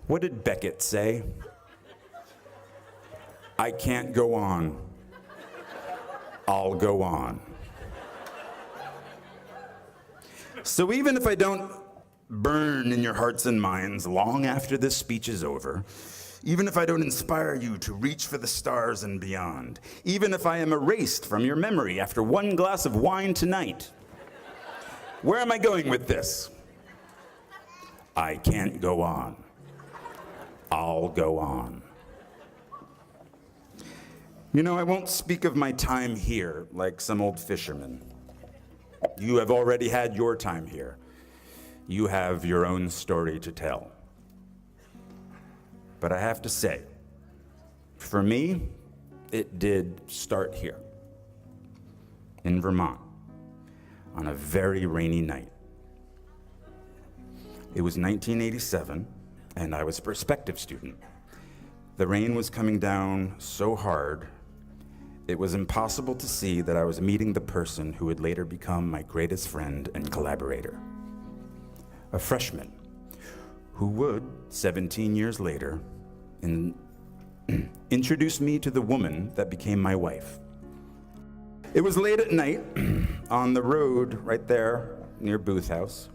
What did Beckett say? I can't go on. I'll go on. So even if I don't burn in your hearts and minds long after this speech is over, even if I don't inspire you to reach for the stars and beyond, even if I am erased from your memory after one glass of wine tonight, where am I going with this? I can't go on. I'll go on. You know, I won't speak of my time here like some old fisherman. You have already had your time here. You have your own story to tell. But I have to say, for me, it did start here, in Vermont, on a very rainy night. It was 1987, and I was a prospective student. The rain was coming down so hard, it was impossible to see that I was meeting the person who would later become my greatest friend and collaborator. A freshman who would, 17 years later, introduce me to the woman that became my wife. It was late at night on the road right there near Booth House,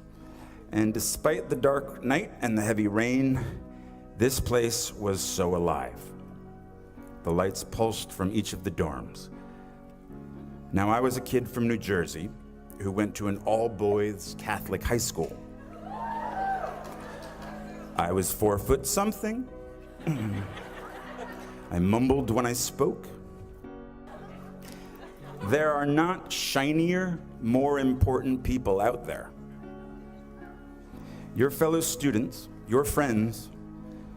and despite the dark night and the heavy rain, this place was so alive. The lights pulsed from each of the dorms. Now, I was a kid from New Jersey who went to an all-boys Catholic high school. I was 4 foot something. I mumbled when I spoke. There are not shinier, more important people out there. Your fellow students, your friends,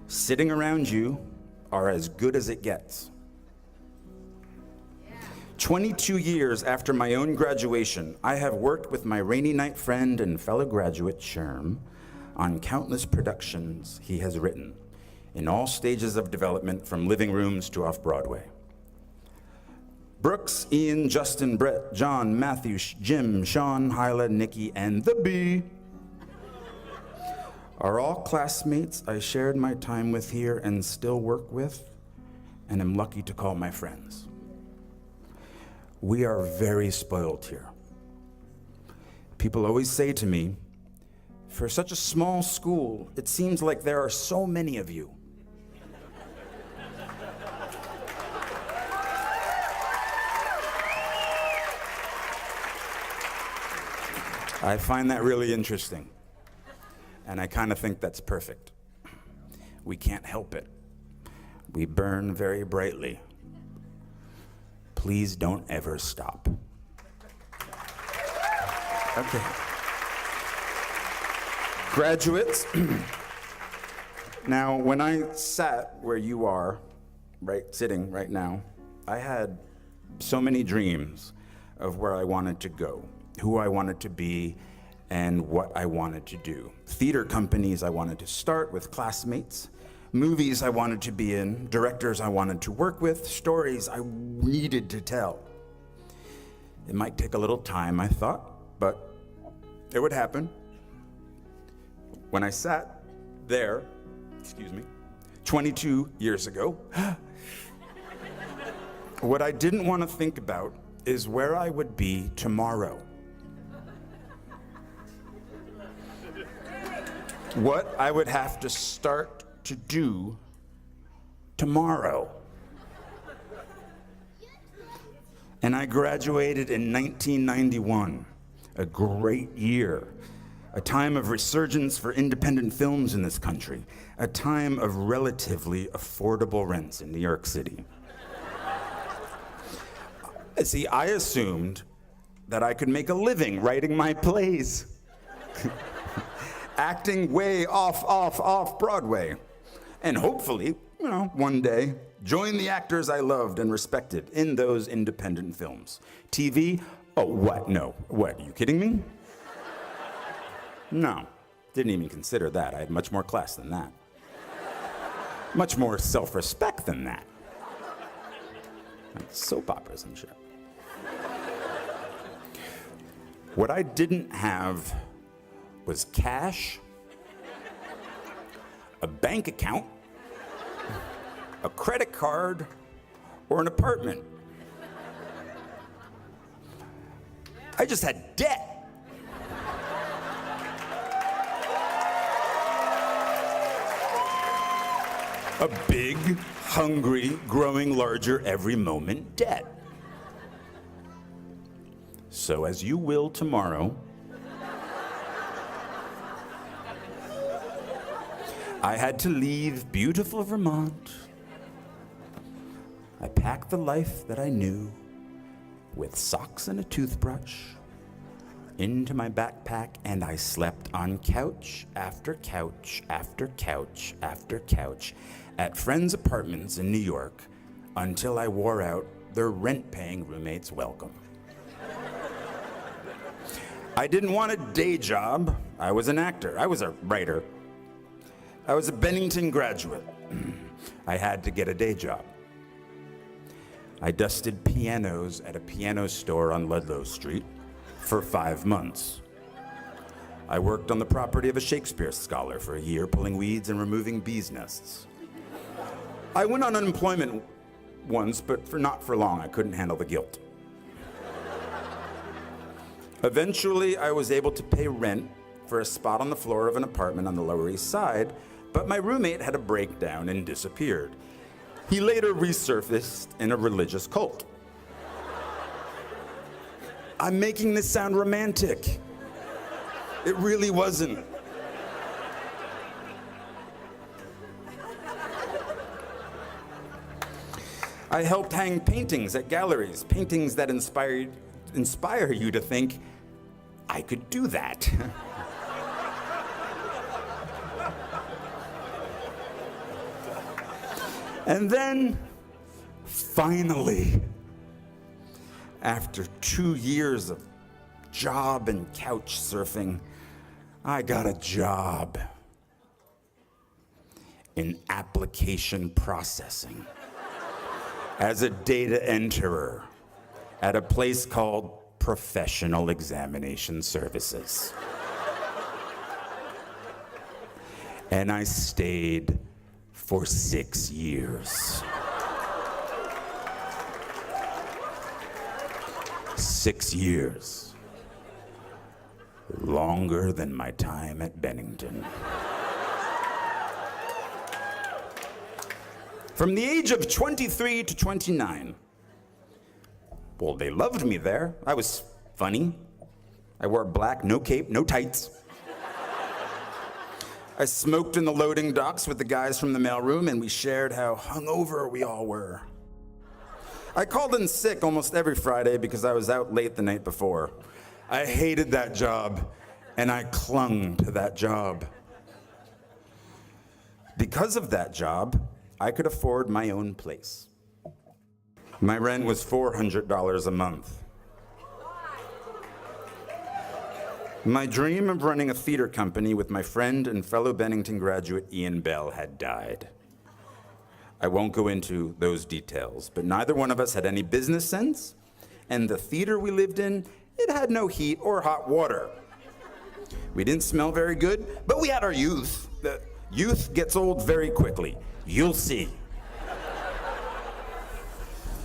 sitting around you are as good as it gets. 22 years after my own graduation, I have worked with my rainy night friend and fellow graduate, Sherm, on countless productions he has written, in all stages of development from living rooms to off-Broadway. Brooks, Ian, Justin, Brett, John, Matthew, Jim, Sean, Hyla, Nikki, and the Bee are all classmates I shared my time with here and still work with, and am lucky to call my friends. We are very spoiled here. People always say to me, for such a small school, it seems like there are so many of you. I find that really interesting, and I kind of think that's perfect. We can't help it. We burn very brightly. Please don't ever stop. Okay. Graduates, now when I sat where you are, sitting right now, I had so many dreams of where I wanted to go, who I wanted to be, and what I wanted to do. Theater companies I wanted to start with classmates, movies I wanted to be in, directors I wanted to work with, stories I needed to tell. It might take a little time, I thought, but it would happen. When I sat there, 22 years ago, what I didn't want to think about is where I would be tomorrow. What I would have to start to do tomorrow. And I graduated in 1991, a great year, a time of resurgence for independent films in this country, a time of relatively affordable rents in New York City. See, I assumed that I could make a living writing my plays. Acting way off Broadway. And hopefully, one day, join the actors I loved and respected in those independent films. TV? Oh, what? No. What, are you kidding me? No, didn't even consider that. I had much more class than that. Much more self-respect than that. Like soap operas and shit. What I didn't have was cash, a bank account, a credit card, or an apartment. I just had debt. A big, hungry, growing larger every moment debt. So as you will tomorrow, I had to leave beautiful Vermont. I packed the life that I knew with socks and a toothbrush into my backpack, and I slept on couch after couch after couch after couch at friends' apartments in New York until I wore out their rent-paying roommates' welcome. I didn't want a day job. I was an actor. I was a writer. I was a Bennington graduate. I had to get a day job. I dusted pianos at a piano store on Ludlow Street for 5 months. I worked on the property of a Shakespeare scholar for a year, pulling weeds and removing bees' nests. I went on unemployment once, but not for long. I couldn't handle the guilt. Eventually, I was able to pay rent for a spot on the floor of an apartment on the Lower East Side, but my roommate had a breakdown and disappeared. He later resurfaced in a religious cult. I'm making this sound romantic. It really wasn't. I helped hang paintings at galleries, paintings that inspire you to think, I could do that. And then, finally, after 2 years of job and couch surfing, I got a job in application processing as a data enterer at a place called Professional Examination Services. And I stayed for 6 years. 6 years. Longer than my time at Bennington. From the age of 23 to 29. Well, they loved me there. I was funny. I wore black, no cape, no tights. I smoked in the loading docks with the guys from the mailroom, and we shared how hungover we all were. I called in sick almost every Friday because I was out late the night before. I hated that job, and I clung to that job. Because of that job, I could afford my own place. My rent was $400 a month. My dream of running a theater company with my friend and fellow Bennington graduate Ian Bell had died. I won't go into those details, but neither one of us had any business sense, and the theater we lived in, it had no heat or hot water. We didn't smell very good, but we had our youth. The youth gets old very quickly. You'll see.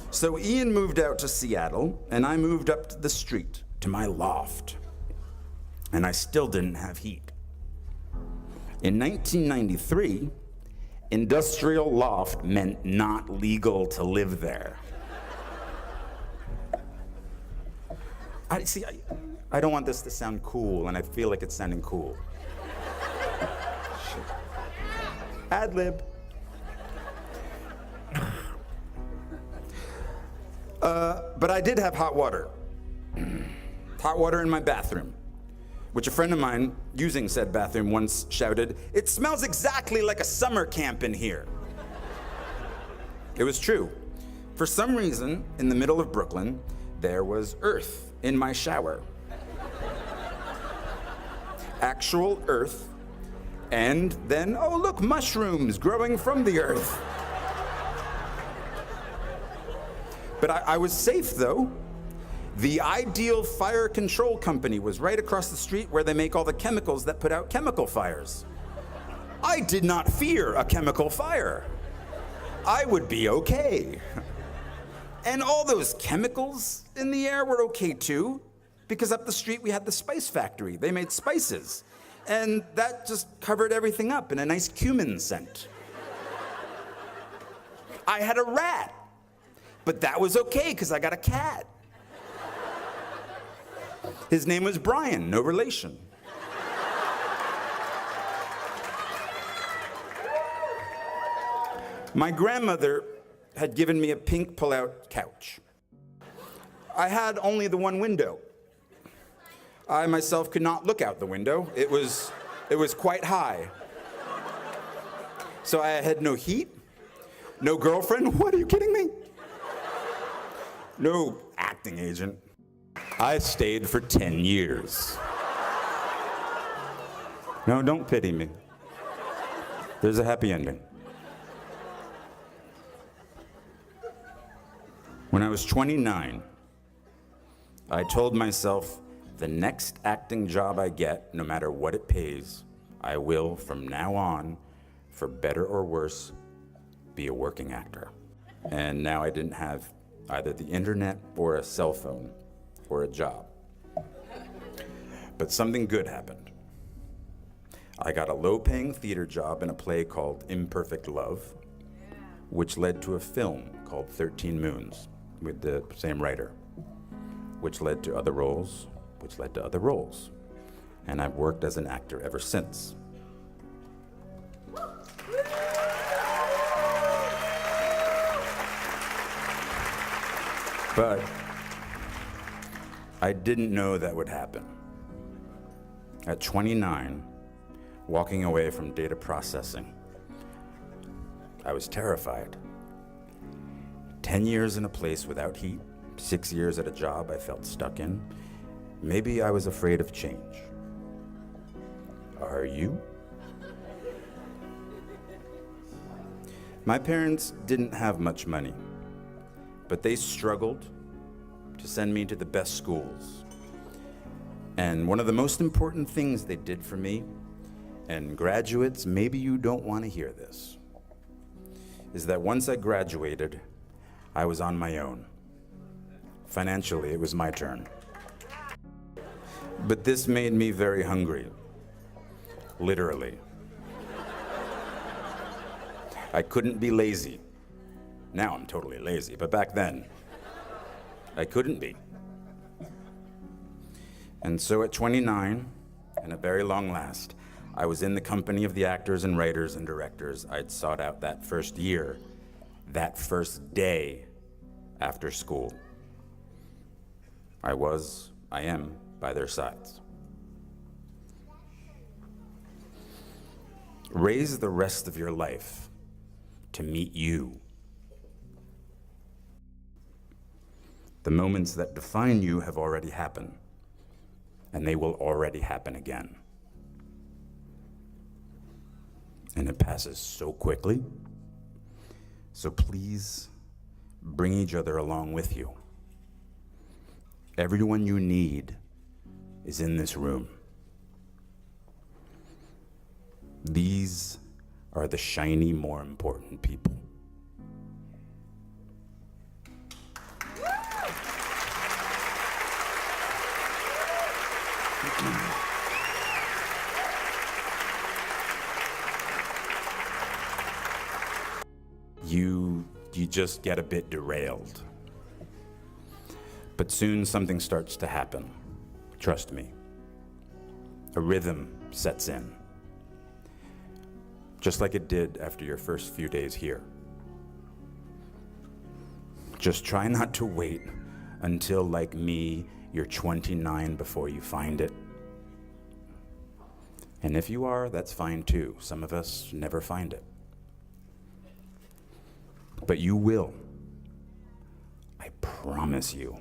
So Ian moved out to Seattle, and I moved up the street to my loft. And I still didn't have heat. In 1993, industrial loft meant not legal to live there. I don't want this to sound cool, and I feel like it's sounding cool. Ad lib. But I did have hot water. Hot water in my bathroom, which a friend of mine using said bathroom once shouted, "It smells exactly like a summer camp in here." It was true. For some reason, in the middle of Brooklyn, there was earth in my shower. Actual earth. And then, oh look, mushrooms growing from the earth. But I was safe though. The Ideal Fire Control Company was right across the street where they make all the chemicals that put out chemical fires. I I did not fear a chemical fire. I would be okay. And all those chemicals in the air were okay too, because up the street we had the spice factory. They made spices. And that just covered everything up in a nice cumin scent. I had a rat, but that was okay because I got a cat. His name was Brian, no relation. My grandmother had given me a pink pull-out couch. I had only the one window. I myself could not look out the window. It was quite high. So I had no heat, no girlfriend. What, are you kidding me? No acting agent. I stayed for 10 years. No, don't pity me. There's a happy ending. When I was 29, I told myself, the next acting job I get, no matter what it pays, I will, from now on, for better or worse, be a working actor. And now I didn't have either the internet or a cell phone or a job. But something good happened. I got a low-paying theater job in a play called Imperfect Love, which led to a film called 13 Moons with the same writer, which led to other roles, which led to other roles. And I've worked as an actor ever since. But I didn't know that would happen. At 29, walking away from data processing, I was terrified. 10 years in a place without heat, 6 years at a job I felt stuck in. Maybe I was afraid of change. Are you? My parents didn't have much money, but they struggled to send me to the best schools. And one of the most important things they did for me, and graduates, maybe you don't want to hear this, is that once I graduated, I was on my own. Financially, it was my turn. But this made me very hungry, literally. I couldn't be lazy. Now I'm totally lazy, but back then, I couldn't be. And so at 29, and at very long last, I was in the company of the actors and writers and directors I'd sought out that first year, that first day after school. I am by their sides. Raise the rest of your life to meet you. The moments that define you have already happened, and they will already happen again. And it passes so quickly. So please bring each other along with you. Everyone you need is in this room. These are the shiny, more important people. You just get a bit derailed. But soon something starts to happen. Trust me. A rhythm sets in. Just like it did after your first few days here. Just try not to wait until, like me, you're 29 before you find it. And if you are, that's fine too. Some of us never find it. But you will. I promise you.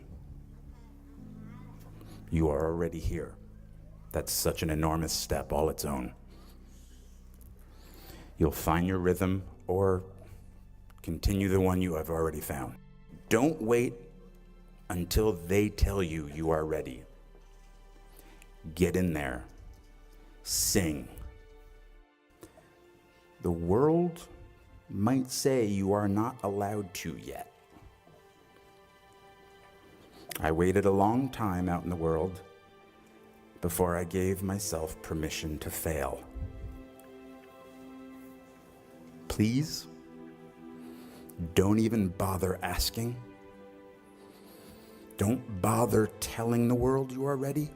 You are already here. That's such an enormous step all its own. You'll find your rhythm or continue the one you have already found. Don't wait until they tell you you are ready. Get in there. Sing. the world might say you are not allowed to yet. I waited a long time out in the world before I gave myself permission to fail. Please, don't even bother asking. Don't bother telling the world you are ready.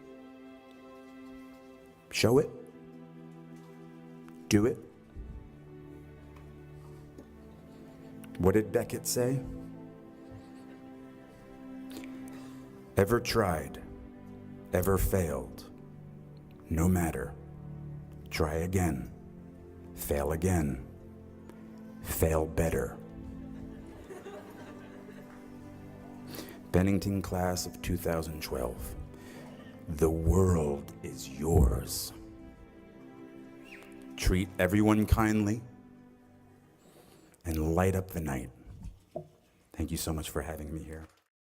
Show it. Do it. What did Beckett say? Ever tried, ever failed, no matter. Try again, fail again, fail better. Bennington class of 2012. The world is yours. Treat everyone kindly and light up the night. Thank you so much for having me here.